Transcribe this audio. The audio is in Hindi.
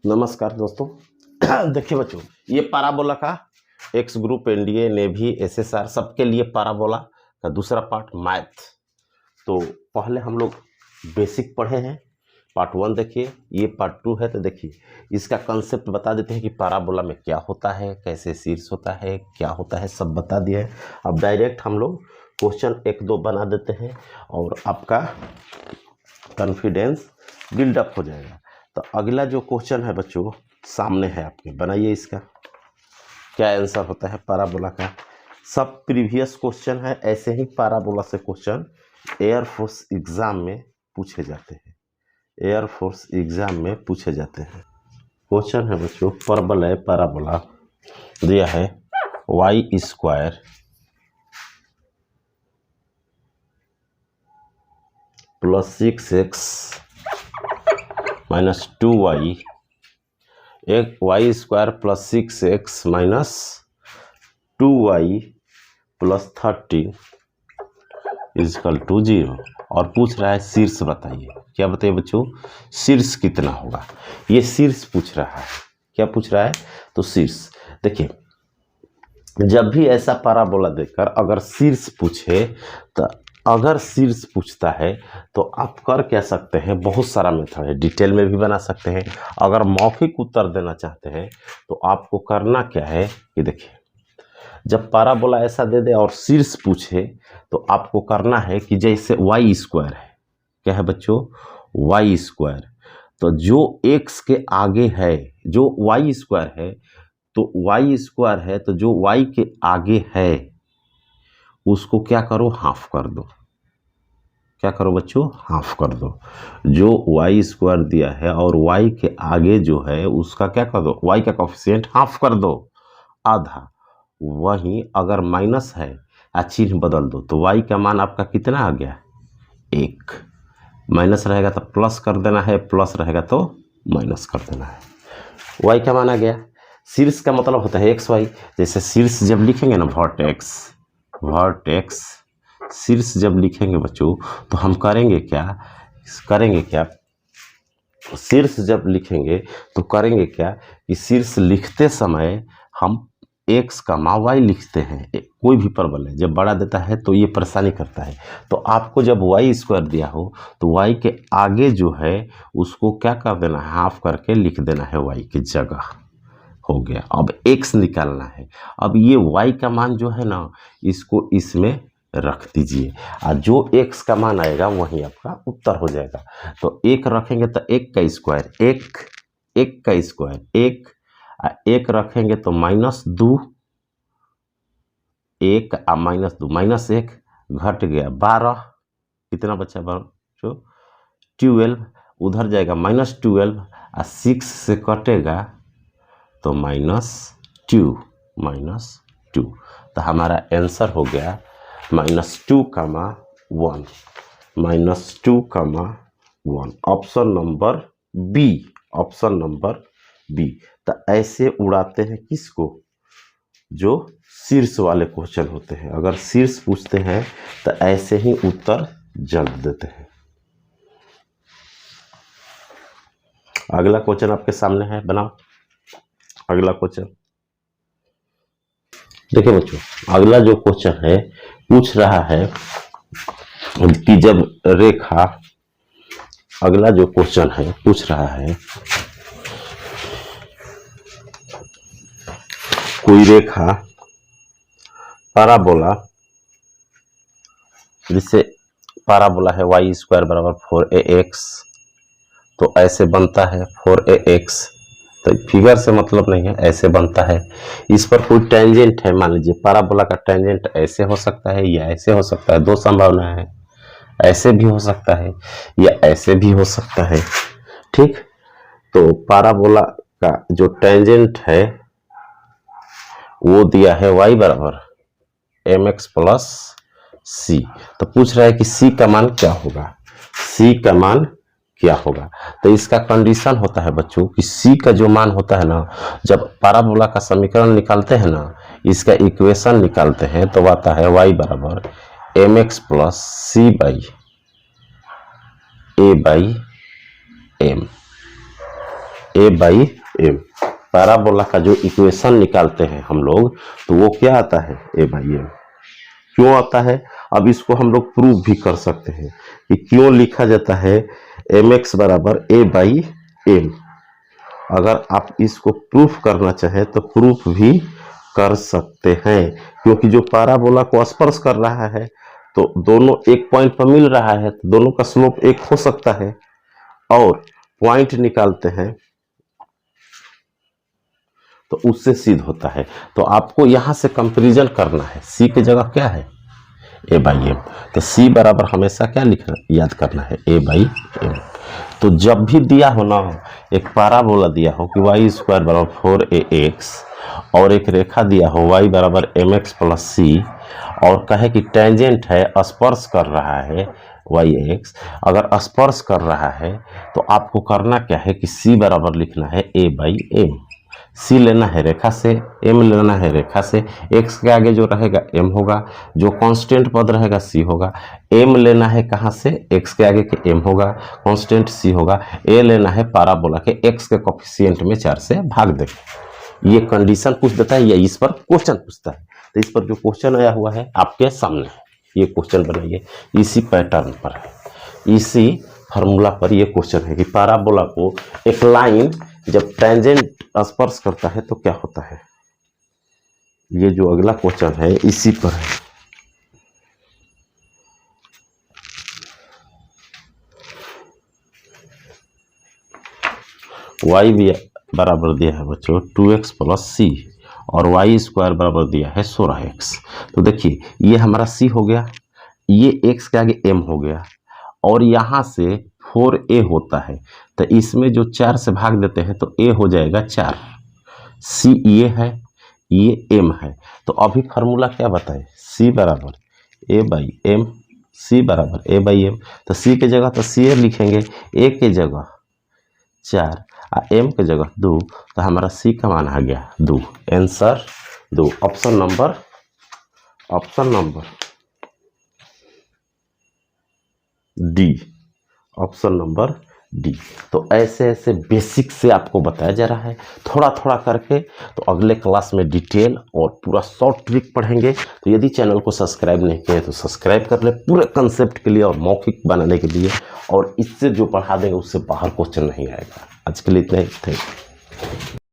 नमस्कार दोस्तों। देखिए बच्चों, ये पाराबोला का x group, NDA, navy, SSR सबके लिए पाराबोला का दूसरा पार्ट मैथ। तो पहले हम लोग बेसिक पढ़े हैं, पार्ट 1 देखिए, ये पार्ट 2 है। तो देखिए इसका कंसेप्ट बता देते हैं कि पाराबोला में क्या होता है, कैसे शीर्ष होता है, क्या होता है, सब बता दिया है। अब डायरेक्ट हम लोग क्वेश्चन 1-2 बना देते हैं और आपका कॉन्फिडेंस बिल्डअप हो जाएगा। तो अगला जो क्वेश्चन है बच्चों सामने है आपके, बनाइए इसका क्या आंसर होता है पाराबोला का। सब प्रीवियस क्वेश्चन है, ऐसे ही पाराबोला से क्वेश्चन एयरफोर्स एग्जाम में पूछे जाते हैं। एयरफोर्स एग्जाम में पूछे जाते हैं। क्वेश्चन है बच्चों, परबल है, पाराबोला दिया है Y square plus 6x minus 2y, एक y square plus 6x minus 2y plus 13 equal to 0 और पूछ रहा है शीर्ष बताइए। क्या बताइए बच्चों, शीर्ष कितना होगा। ये शीर्ष पूछ रहा है। क्या पूछ रहा है? तो शीर्ष। देखिए जब भी ऐसा पाराबोला देकर अगर शीर्ष पूछे, तो अगर शीर्ष पूछता है तो आप कर क्या सकते हैं, बहुत सारा मेथड है, डिटेल में भी बना सकते हैं। अगर मौखिक उत्तर देना चाहते हैं तो आपको करना क्या है कि देखिए जब पाराबोला ऐसा दे दे और शीर्ष पूछे तो आपको करना है कि जैसे वाई स्क्वायर है, क्या है बच्चों, वाई स्क्वायर, तो जो एक्स के आगे है, जो वाई स्क्वायर है, तो वाई स्क्वायर है तो जो वाई के आगे है उसको क्या करो, हाफ कर दो। क्या करो बच्चों, हाफ कर दो। जो वाई स्क्वायर दिया है और वाई के आगे जो है उसका क्या कर दो, वाई का कोफिशिएंट हाफ कर दो, आधा। वहीं अगर माइनस है चिन्ह बदल दो, तो वाई का मान आपका कितना आ गया, 1। माइनस रहेगा तो प्लस कर देना है, प्लस रहेगा तो माइनस कर देना है। वाई का मान आ गया। शीर्ष का मतलब होता है एक्स वाई। जैसे शीर्ष जब लिखेंगे ना, वर्टेक्स, वर्टेक्स शीर्ष जब लिखेंगे बच्चों तो हम करेंगे क्या, शीर्ष जब लिखेंगे तो करेंगे क्या कि शीर्ष लिखते समय हम एक्स का मा वाई लिखते हैं। कोई भी परबल है जब बड़ा देता है तो ये परेशानी करता है। तो आपको जब वाई स्क्वायर दिया हो तो वाई के आगे जो है उसको क्या कर देना है, हाफ करके लिख देना है वाई की जगह। हो गया। अब एक्स निकालना है। अब ये वाई का मान जो है ना, इसको इसमें रख दीजिए और जो एक्स का मान आएगा वही आपका उत्तर हो जाएगा। तो एक रखेंगे तो एक का स्क्वायर, एक का स्क्वायर एक रखेंगे तो -2, एक -2 -1 घट गया 12, कितना बचा बच्चों, 12। उधर जाएगा -12 और 6 से कटेगा तो -2। तो हमारा आंसर हो गया -2, -2, option number B, option number B. तो ऐसे उड़ाते हैं किसको, जो शीर्ष वाले क्वेश्चन होते हैं। अगर शीर्ष पूछते हैं तो ऐसे ही उत्तर जल्द देते हैं। अगला क्वेश्चन आपके सामने है, बनाओ अगला क्वेश्चन। देखिए बच्चों, अगला जो क्वेश्चन है पूछ रहा है कि जब रेखा, अगला जो क्वेश्चन है पूछ रहा है कोई रेखा पाराबोला, जिससे पाराबोला है वाई स्क्वायर बराबर 4ax, तो ऐसे बनता है 4ax। तो फिगर से मतलब नहीं है, ऐसे बनता है। इस पर कोई टेंजेंट है, मान लीजिए पाराबोला का टेंजेंट ऐसे हो सकता है या ऐसे हो सकता है, दो संभावना है, ऐसे भी हो सकता है या ऐसे भी हो सकता है। ठीक, तो पाराबोला का जो टेंजेंट है वो दिया है y बराबर mx प्लस सी। तो पूछ रहा है कि c का मान क्या होगा, c का मान क्या होगा। तो इसका कंडीशन होता है बच्चों कि c का जो मान होता है ना, जब पाराबोला का समीकरण निकालते हैं ना, इसका इक्वेशन निकालते हैं तो आता है y बराबर mx plus c by a by m, a by m. Parabola का जो इक्वेशन निकालते हैं हम लोग तो वो क्या आता है, ए बाई एम। क्यों आता है, अब इसको हम लोग प्रूफ भी कर सकते हैं कि क्यों लिखा जाता है एम एक्स बराबर ए बाई एम। अगर आप इसको प्रूफ करना चाहें तो प्रूफ भी कर सकते हैं, क्योंकि जो पैराबोला को स्पर्श कर रहा है तो दोनों एक पॉइंट पर मिल रहा है, तो दोनों का स्लोप एक हो सकता है। और पॉइंट निकालते हैं तो उससे सिद्ध होता है। तो आपको यहां से कंपैरिजन करना है, सी की जगह क्या है, ए बाई एम। तो सी बराबर हमेशा क्या लिखना, याद करना है, ए बाई एम। तो जब भी दिया हो ना, एक पैराबोला दिया हो कि वाई स्क्वायर बराबर 4ax और एक रेखा दिया हो y बराबर एम एक्स प्लस सी, और कहे कि टेंजेंट है, स्पर्श कर रहा है वाई एक्स, अगर स्पर्श कर रहा है तो आपको करना क्या है कि c बराबर लिखना है a बाई एम। सी लेना है रेखा से, एम लेना है रेखा से, एक्स के आगे जो रहेगा एम होगा, जो कांस्टेंट पद रहेगा सी होगा। एम लेना है कहाँ से, एक्स के आगे के एम होगा, कांस्टेंट सी होगा। ए लेना है पैराबोला के एक्स के कोफिशिएंट में 4 से भाग दे। ये कंडीशन पूछ देता है या इस पर क्वेश्चन पूछता है। तो इस पर जो क्वेश्चन आया हुआ है आपके सामने, ये क्वेश्चन बनाइए, इसी पैटर्न पर है, इसी फार्मूला पर ये क्वेश्चन है कि पैराबोला को एक लाइन जब टेंजेंट स्पर्श करता है तो क्या होता है। ये जो अगला क्वेश्चन है इसी पर है। y भी बराबर दिया है बच्चों 2x प्लस सी, और वाई स्क्वायर बराबर दिया है 16x। तो देखिए ये हमारा c हो गया, ये x के आगे m हो गया, और यहाँ से 4a होता है तो इसमें जो 4 से भाग देते हैं तो a हो जाएगा 4, c ये है, ये m है। तो अभी फार्मूला क्या बताए, c बराबर a बाई एम, c बराबर a बाई एम। तो c के जगह तो c लिखेंगे, a के जगह 4 और m के जगह 2, तो हमारा c का मान आ गया 2। Answer 2, option number D, option number D. तो ऐसे ऐसे बेसिक से आपको बताया जा रहा है थोड़ा थोड़ा करके। तो अगले क्लास में डिटेल और पूरा शॉर्ट ट्रिक पढ़ेंगे। तो यदि चैनल को सब्सक्राइब नहीं किया तो सब्सक्राइब कर ले पूरे कंसेप्ट के लिए और मौखिक बनाने के लिए, और इससे जो पढ़ा देंगे उससे बाहर क्वेश्चन नहीं आएगा। आज के लिए इतना ही, थैंक यू।